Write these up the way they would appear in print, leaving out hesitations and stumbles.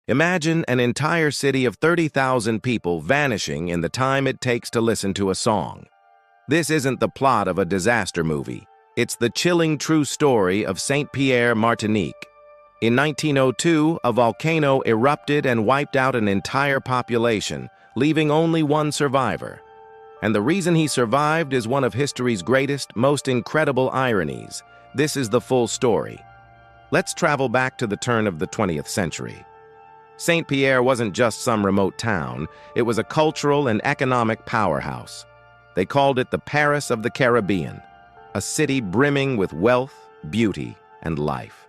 Imagine an entire city of 30,000 people vanishing in the time it takes to listen to a song. This isn't the plot of a disaster movie. It's the chilling true story of St. Pierre, Martinique. In 1902, a volcano erupted and wiped out an entire population, leaving only one survivor. And the reason he survived is one of history's greatest, most incredible ironies. This is the full story. Let's travel back to the turn of the 20th century. St. Pierre wasn't just some remote town, it was a cultural and economic powerhouse. They called it the Paris of the Caribbean, a city brimming with wealth, beauty, and life.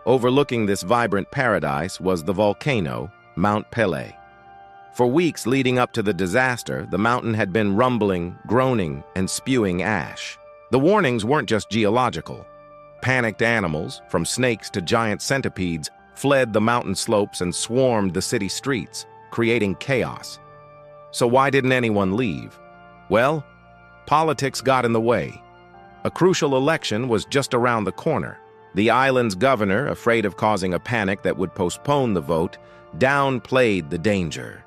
Overlooking this vibrant paradise was the volcano, Mount Pelée. For weeks leading up to the disaster, the mountain had been rumbling, groaning, and spewing ash. The warnings weren't just geological. Panicked animals, from snakes to giant centipedes, fled the mountain slopes and swarmed the city streets, creating chaos. So why didn't anyone leave? Well, politics got in the way. A crucial election was just around the corner. The island's governor, afraid of causing a panic that would postpone the vote, downplayed the danger.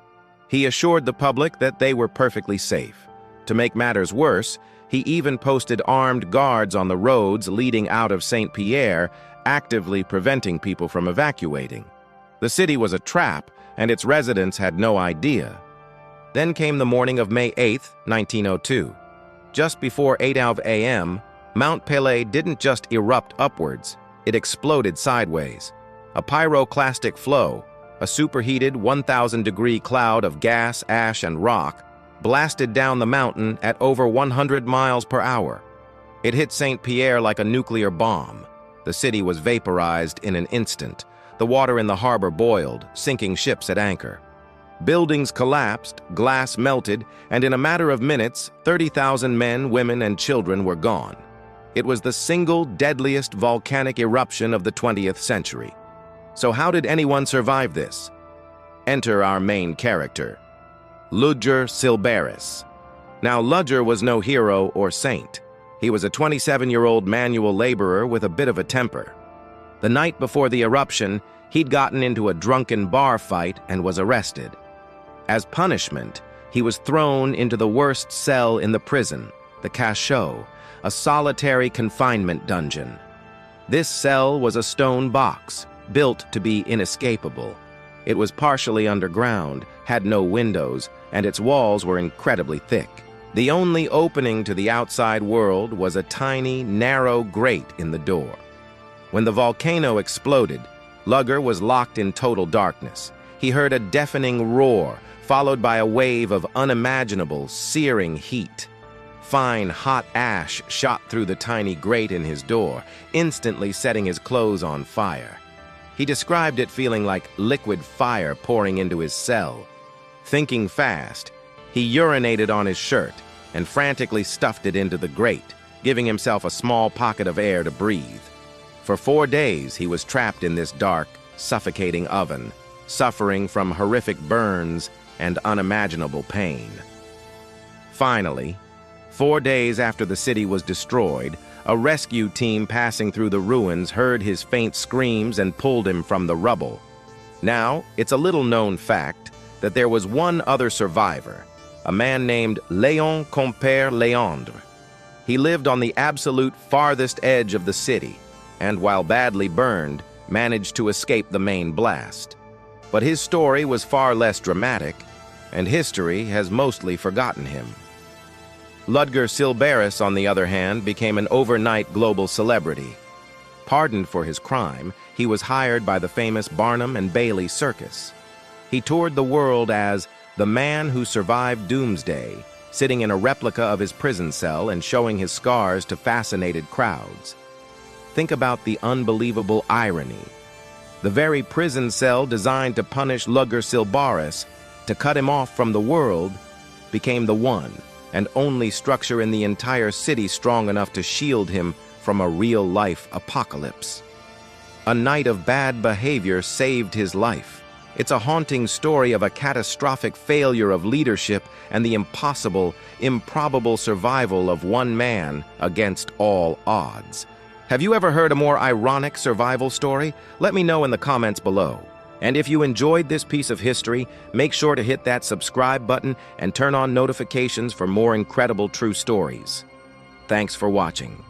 He assured the public that they were perfectly safe. To make matters worse, he even posted armed guards on the roads leading out of St. Pierre, actively preventing people from evacuating. The city was a trap, and its residents had no idea. Then came the morning of May 8, 1902. Just before 8 a.m., Mount Pelée didn't just erupt upwards, it exploded sideways. A pyroclastic flow, a superheated 1,000-degree cloud of gas, ash, and rock, blasted down the mountain at over 100 miles per hour. It hit St. Pierre like a nuclear bomb. The city was vaporized in an instant. The water in the harbor boiled, sinking ships at anchor. Buildings collapsed, glass melted, and in a matter of minutes, 30,000 men, women, and children were gone. It was the single deadliest volcanic eruption of the 20th century. So how did anyone survive this? Enter our main character, Ludger Sylbaris. Now, Ludger was no hero or saint. He was a 27-year-old manual laborer with a bit of a temper. The night before the eruption, he'd gotten into a drunken bar fight and was arrested. As punishment, he was thrown into the worst cell in the prison, the cachot, a solitary confinement dungeon. This cell was a stone box, built to be inescapable. It was partially underground, had no windows, and its walls were incredibly thick. The only opening to the outside world was a tiny, narrow grate in the door. When the volcano exploded, Ludger was locked in total darkness. He heard a deafening roar, followed by a wave of unimaginable, searing heat. Fine, hot ash shot through the tiny grate in his door, instantly setting his clothes on fire. He described it feeling like liquid fire pouring into his cell. Thinking fast, he urinated on his shirt and frantically stuffed it into the grate, giving himself a small pocket of air to breathe. For 4 days, he was trapped in this dark, suffocating oven, suffering from horrific burns and unimaginable pain. Finally, 4 days after the city was destroyed, a rescue team passing through the ruins heard his faint screams and pulled him from the rubble. Now, it's a little-known fact that there was one other survivor, a man named Léon Compère Léandre. He lived on the absolute farthest edge of the city, and while badly burned, managed to escape the main blast. But his story was far less dramatic, and history has mostly forgotten him. Ludger Sylbaris, on the other hand, became an overnight global celebrity. Pardoned for his crime, he was hired by the famous Barnum and Bailey circus. He toured the world as the man who survived doomsday, sitting in a replica of his prison cell and showing his scars to fascinated crowds. Think about the unbelievable irony. The very prison cell designed to punish Ludger Sylbaris, to cut him off from the world, became the one and only structure in the entire city strong enough to shield him from a real-life apocalypse. A night of bad behavior saved his life. It's a haunting story of a catastrophic failure of leadership and the impossible, improbable survival of one man against all odds. Have you ever heard a more ironic survival story? Let me know in the comments below. And if you enjoyed this piece of history, make sure to hit that subscribe button and turn on notifications for more incredible true stories. Thanks for watching.